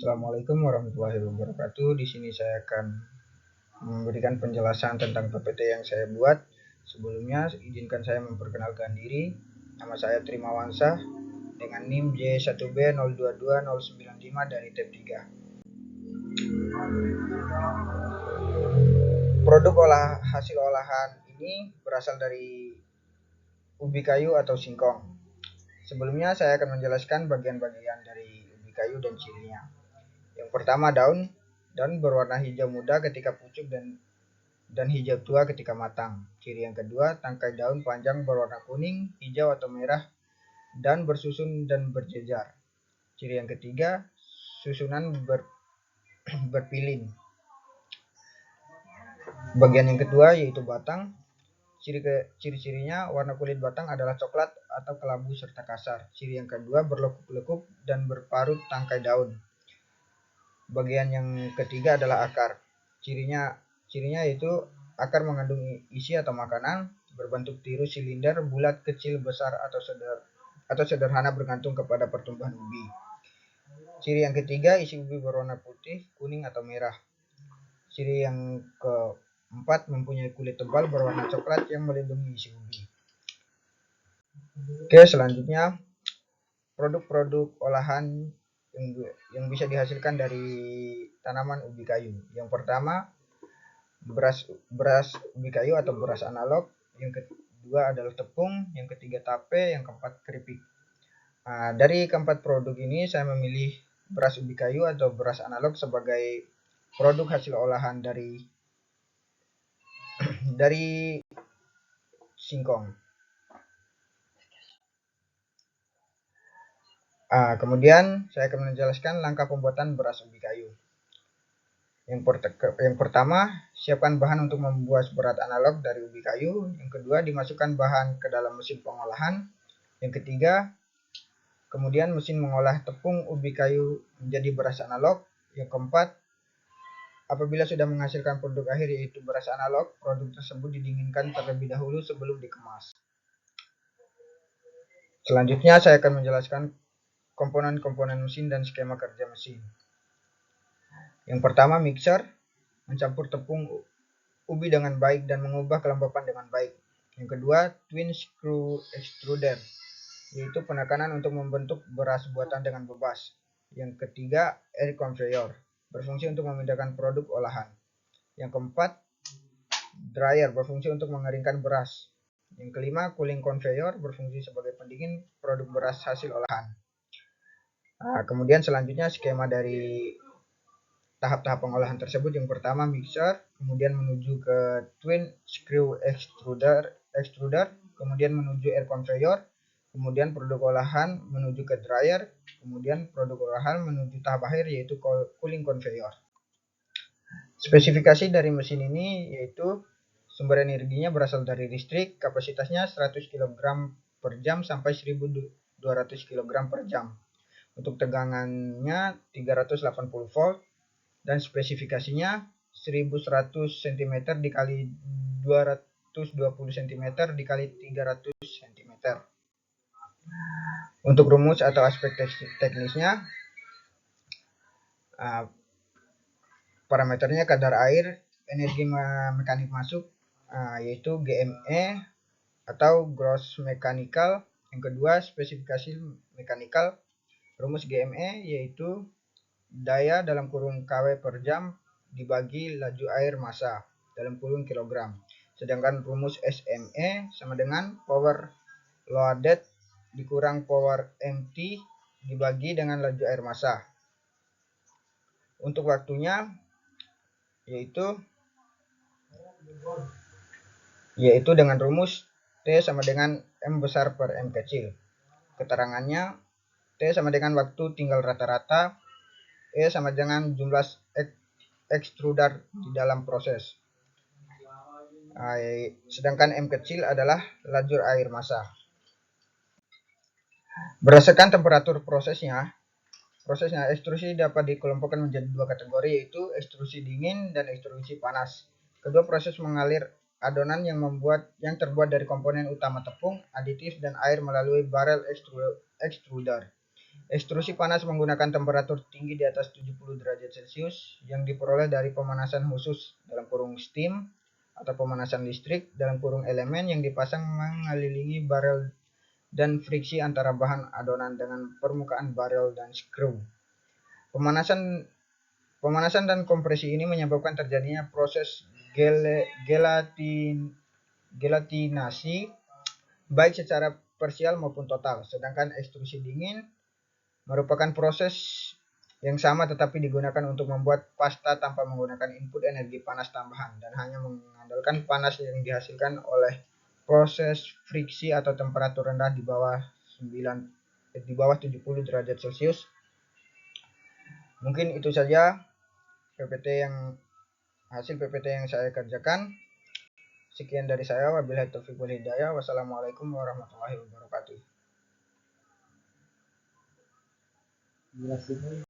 Assalamualaikum warahmatullahi wabarakatuh. Di sini saya akan memberikan penjelasan tentang PPT yang saya buat. Sebelumnya, izinkan saya memperkenalkan diri. Nama saya Trimawansa dengan NIM J1B022095 dari tab 3. Produk hasil olahan ini berasal dari ubi kayu atau singkong. Sebelumnya saya akan menjelaskan bagian-bagian dari ubi kayu dan cirinya. Yang pertama, daun berwarna hijau muda ketika pucuk dan hijau tua ketika matang. Ciri yang kedua, tangkai daun panjang berwarna kuning, hijau atau merah dan bersusun dan berjejar. Ciri yang ketiga, susunan berpilin. Bagian yang kedua yaitu batang. Ciri-cirinya, warna kulit batang adalah coklat atau kelabu serta kasar. Ciri yang kedua, berlekuk-lekuk dan berparut tangkai daun. Bagian yang ketiga adalah akar. Cirinya yaitu akar mengandung isi atau makanan, berbentuk tiru silinder, bulat, kecil, besar atau sederhana bergantung kepada pertumbuhan ubi. Ciri yang ketiga, isi ubi berwarna putih, kuning atau merah. Ciri yang keempat, mempunyai kulit tebal berwarna coklat yang melindungi isi ubi. Oke, selanjutnya produk-produk olahan yang bisa dihasilkan dari tanaman ubi kayu. Yang pertama, beras ubi kayu atau beras analog. Yang kedua adalah tepung. Yang ketiga tape. Yang keempat keripik. Dari keempat produk ini saya memilih beras ubi kayu atau beras analog sebagai produk hasil olahan dari singkong. Kemudian saya akan menjelaskan langkah pembuatan beras ubi kayu. Yang pertama, siapkan bahan untuk membuat beras analog dari ubi kayu. Yang kedua, dimasukkan bahan ke dalam mesin pengolahan. Yang ketiga, kemudian mesin mengolah tepung ubi kayu menjadi beras analog. Yang keempat, apabila sudah menghasilkan produk akhir yaitu beras analog, produk tersebut didinginkan terlebih dahulu sebelum dikemas. Selanjutnya saya akan menjelaskan komponen-komponen mesin dan skema kerja mesin. Yang pertama, mixer, mencampur tepung ubi dengan baik dan mengubah kelembapan dengan baik. Yang kedua, twin screw extruder, yaitu penekanan untuk membentuk beras buatan dengan bebas. Yang ketiga, air conveyor, berfungsi untuk memindahkan produk olahan. Yang keempat, dryer, berfungsi untuk mengeringkan beras. Yang kelima, cooling conveyor, berfungsi sebagai pendingin produk beras hasil olahan. Kemudian selanjutnya skema dari tahap-tahap pengolahan tersebut. Yang pertama, mixer, kemudian menuju ke twin screw extruder, kemudian menuju air conveyor, kemudian produk olahan menuju ke dryer, kemudian produk olahan menuju tahap akhir yaitu cooling conveyor. Spesifikasi dari mesin ini yaitu sumber energinya berasal dari listrik, kapasitasnya 100 kg per jam sampai 1200 kg per jam. Untuk tegangannya 380 volt dan spesifikasinya 1100 cm dikali 220 cm dikali 300 cm. Untuk rumus atau aspek teknisnya, parameternya kadar air, energi mekanik masuk yaitu GME atau gross mechanical. Yang kedua, spesifikasi mekanikal. Rumus GME yaitu daya dalam kurung kW per jam dibagi laju air massa dalam kurung kilogram. Sedangkan rumus SME sama dengan power loaded dikurang power empty dibagi dengan laju air massa. Untuk waktunya yaitu dengan rumus T sama dengan M besar per M kecil. Keterangannya, T sama dengan waktu tinggal rata-rata, E sama dengan jumlah ekstruder di dalam proses. Sedangkan M kecil adalah lajur air massa. Berdasarkan temperatur prosesnya ekstrusi dapat dikelompokkan menjadi dua kategori yaitu ekstrusi dingin dan ekstrusi panas. Kedua proses mengalir adonan yang terbuat dari komponen utama tepung, aditif dan air melalui barrel extruder. Ekstrusi panas menggunakan temperatur tinggi di atas 70 derajat Celcius yang diperoleh dari pemanasan khusus dalam kurung steam atau pemanasan listrik dalam kurung elemen yang dipasang mengelilingi barel dan friksi antara bahan adonan dengan permukaan barel dan skru. Pemanasan dan kompresi ini menyebabkan terjadinya proses gelatinasi baik secara parsial maupun total, sedangkan ekstrusi dingin merupakan proses yang sama tetapi digunakan untuk membuat pasta tanpa menggunakan input energi panas tambahan dan hanya mengandalkan panas yang dihasilkan oleh proses friksi atau temperatur rendah di bawah 70 derajat Celcius. Mungkin itu saja hasil PPT yang saya kerjakan. Sekian dari saya, wabillahi taufiq wal hidayah. Wassalamualaikum warahmatullahi wabarakatuh.